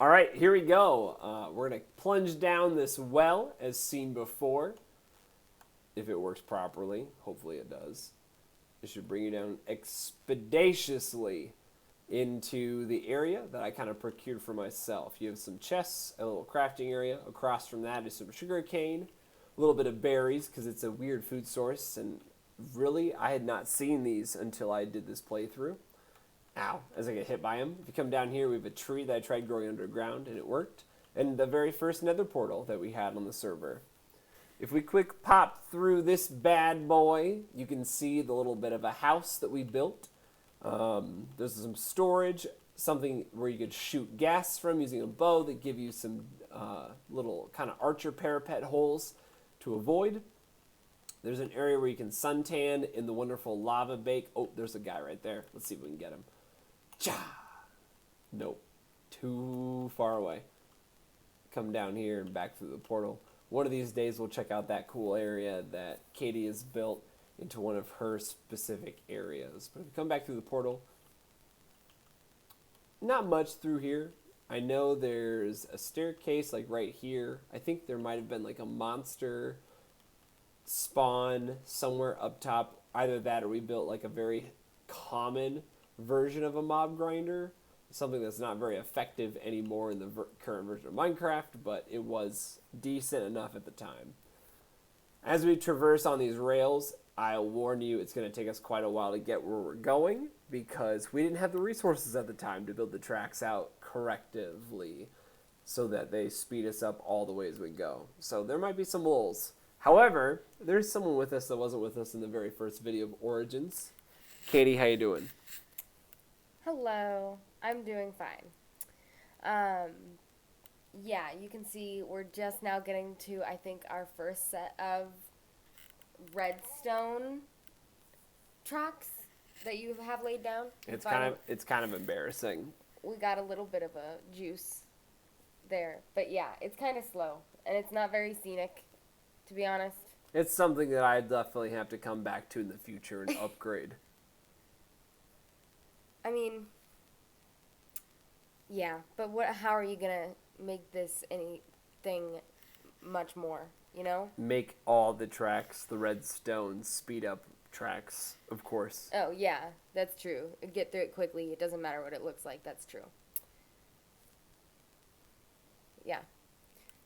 All right, here we go. We're going to plunge down this well as seen before. If it works properly, hopefully it does. It should bring you down expeditiously into the area that I kind of procured for myself. You have some chests, a little crafting area. Across from that is some sugar cane, a little bit of berries because it's a weird food source. And really, I had not seen these until I did this playthrough. Ow, as I get hit by them. If you come down here, we have a tree that I tried growing underground, and it worked. And the very first nether portal that we had on the server. If we quick pop through this bad boy, you can see the little bit of a house that we built. There's some storage, something where you could shoot gas from using a bow that give you some little kind of archer parapet holes to avoid. There's an area where you can suntan in the wonderful lava bake. Oh, there's a guy right there. Let's see if we can get him. Cha! Nope. Too far away. Come down here and back through the portal. One of these days we'll check out that cool area that Katie has built into one of her specific areas. But if you come back through the portal, not much through here. I know there's a staircase like right here. I think there might have been like a monster spawn somewhere up top. Either that or we built like a very common version of a mob grinder. Something that's not very effective anymore in the current version of Minecraft, but it was decent enough at the time. As we traverse on these rails, I'll warn you it's going to take us quite a while to get where we're going because we didn't have the resources at the time to build the tracks out correctively so that they speed us up all the way as we go. So there might be some lulls. However, there's someone with us that wasn't with us in the very first video of Origins. Katie, how you doing? Hello. I'm doing fine. Yeah, you can see we're just now getting to, I think, our first set of redstone tracks that you have laid down. It's kind of embarrassing. We got a little bit of a juice there, but yeah, it's kind of slow and it's not very scenic, to be honest. It's something that I definitely have to come back to in the future and upgrade. I mean, yeah, but how are you going to make this anything much more, you know? Make all the tracks, the redstone speed up tracks, of course. Oh, yeah, that's true. Get through it quickly. It doesn't matter what it looks like. That's true. Yeah.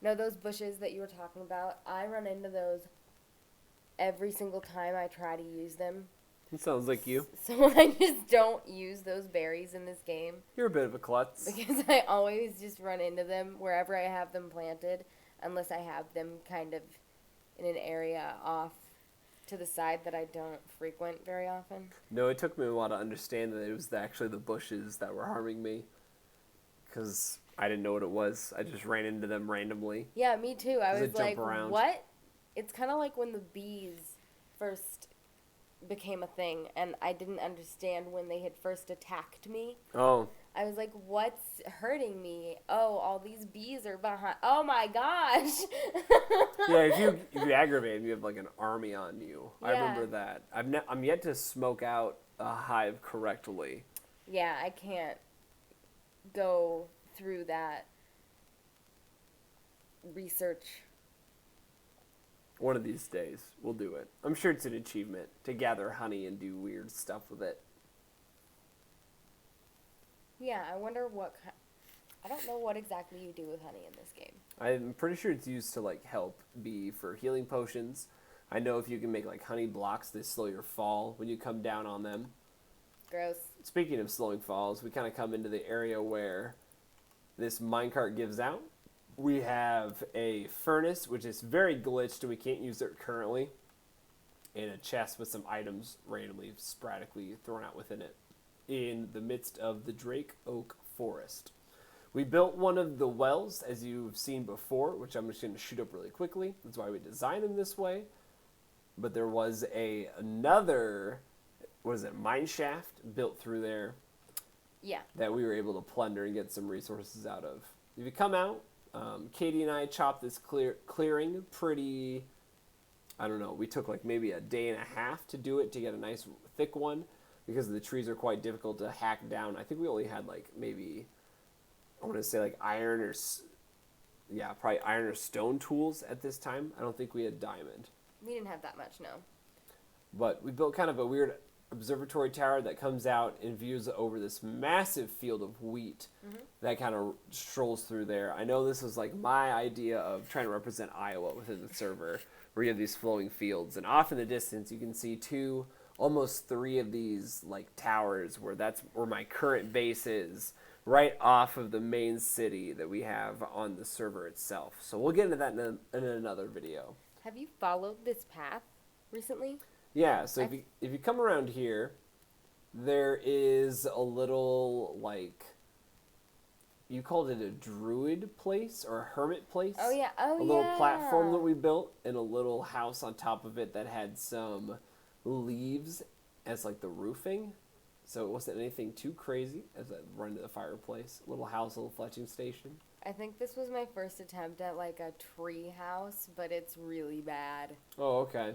No, those bushes that you were talking about, I run into those every single time I try to use them. It sounds like you. So I just don't use those berries in this game. You're a bit of a klutz. Because I always just run into them wherever I have them planted, unless I have them kind of in an area off to the side that I don't frequent very often. No, it took me a while to understand that it was actually the bushes that were harming me. Because I didn't know what it was. I just ran into them randomly. Yeah, me too. I was like, around. What? It's kind of like when the bees first became a thing, and I didn't understand when they had first attacked me. Oh. I was like, what's hurting me? Oh, all these bees are behind. Oh my gosh. Yeah, if you aggravate them, you have like an army on you. Yeah. I remember that. I'm yet to smoke out a hive correctly. Yeah, I can't go through that research. One of these days, we'll do it. I'm sure it's an achievement to gather honey and do weird stuff with it. Yeah, I wonder I don't know what exactly you do with honey in this game. I'm pretty sure it's used to like help be for healing potions. I know if you can make like honey blocks, they slow your fall when you come down on them. Gross. Speaking of slowing falls, we kind of come into the area where this minecart gives out. We have a furnace, which is very glitched, and we can't use it currently. And a chest with some items randomly, sporadically thrown out within it. In the midst of the Drake Oak Forest. We built one of the wells, as you've seen before, which I'm just going to shoot up really quickly. That's why we designed them this way. But there was another, mine shaft built through there. Yeah. That we were able to plunder and get some resources out of. If you come out, Katie and I chopped this clearing pretty, I don't know, we took like maybe a day and a half to do it to get a nice thick one because the trees are quite difficult to hack down. I think we only had like maybe I want to say like iron or, yeah, probably iron or stone tools at this time. I don't think we had diamond. We didn't have that much, no. But we built kind of a weird observatory tower that comes out and views over this massive field of wheat that kind of strolls through there. I know this was like my idea of trying to represent Iowa within the server, where you have these flowing fields, and off in the distance you can see almost three of these like towers where that's where my current base is, right off of the main city that we have on the server itself. So we'll get into that in another video. Have you followed this path recently? Yeah, so if you come around here, there is a little, like, you called it a druid place or a hermit place? Oh, yeah. Oh, yeah. A little platform that we built and a little house on top of it that had some leaves as, like, the roofing. So it wasn't anything too crazy as I run to the fireplace. A little house, a little fletching station. I think this was my first attempt at, like, a tree house, but it's really bad. Oh, okay.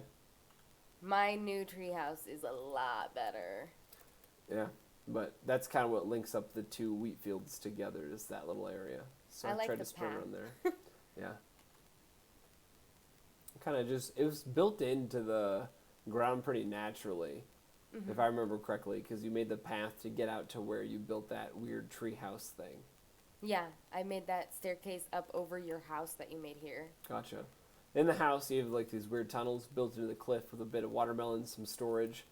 My new treehouse is a lot better. Yeah, but that's kind of what links up the two wheat fields together, is that little area. So I like tried the to spin path. around there. Yeah. Kind of just, it was built into the ground pretty naturally, if I remember correctly, because you made the path to get out to where you built that weird treehouse thing. Yeah, I made that staircase up over your house that you made here. Gotcha. In the house, you have like these weird tunnels built into the cliff with a bit of watermelon, some storage.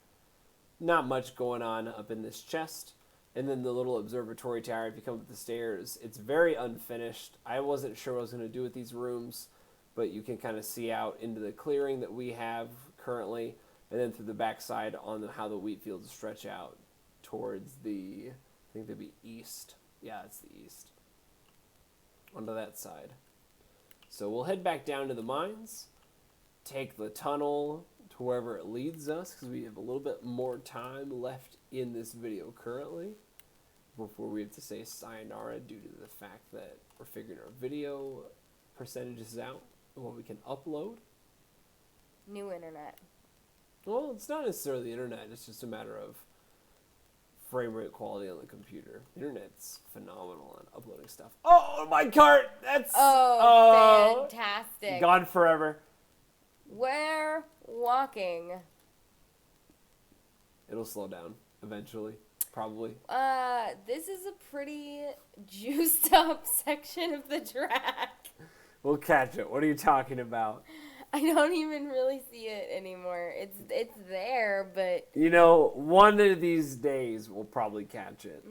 Not much going on up in this chest. And then the little observatory tower, if you come up the stairs, it's very unfinished. I wasn't sure what I was going to do with these rooms, but you can kind of see out into the clearing that we have currently, and then through the backside on how the wheat fields stretch out towards the, I think they'd be east. Yeah, it's the east. Onto that side. So we'll head back down to the mines, take the tunnel to wherever it leads us, because we have a little bit more time left in this video currently before we have to say sayonara due to the fact that we're figuring our video percentages out and what we can upload. New internet. Well, it's not necessarily the internet, it's just a matter of frame rate quality on the computer. The internet's phenomenal on uploading stuff. Oh, my cart! That's Fantastic. gone forever. We're walking. It'll slow down eventually, probably. This is a pretty juiced up section of the track. We'll catch it. What are you talking about? I don't even really see it anymore. It's there, but You know, one of these days we'll probably catch it.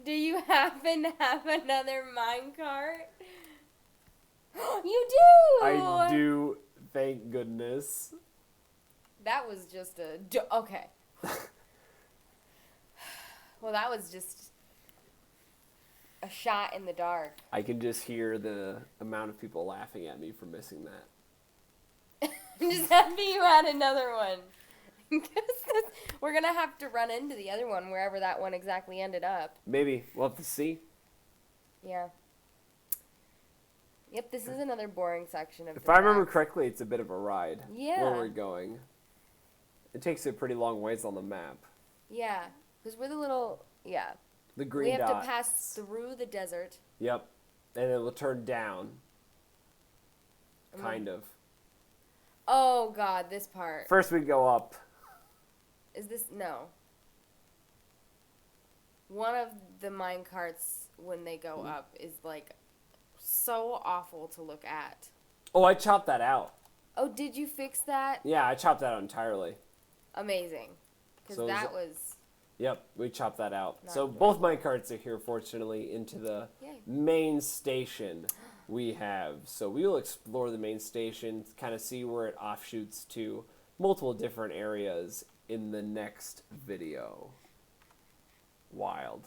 do you happen to have another minecart? You do! I do, thank goodness. That was just okay. Well, that was just a shot in the dark. I can just hear the amount of people laughing at me for missing that. I'm just happy you had another one. We're going to have to run into the other one wherever that one exactly ended up. Maybe. We'll have to see. Yeah. Yep, this is another boring section of If the I remember track. correctly, it's a bit of a ride. Yeah. Where we're going. It takes a pretty long ways on the map. Yeah, because we're the little, yeah. The green We have dots. to pass through the desert. Yep. And it will turn down. Kind of. Oh, God, this part. First we go up. Is this, no. One of the mine carts, when they go up, is, like, so awful to look at. Oh, I chopped that out. Oh, did you fix that? Yeah, I chopped that out entirely. Amazing. Because So that was... Yep, we chopped that out. Not So good. both my carts are here, fortunately, into the Yay. main station we have. So we will explore the main station, kind of see where it offshoots to multiple different areas in the next video. Wild.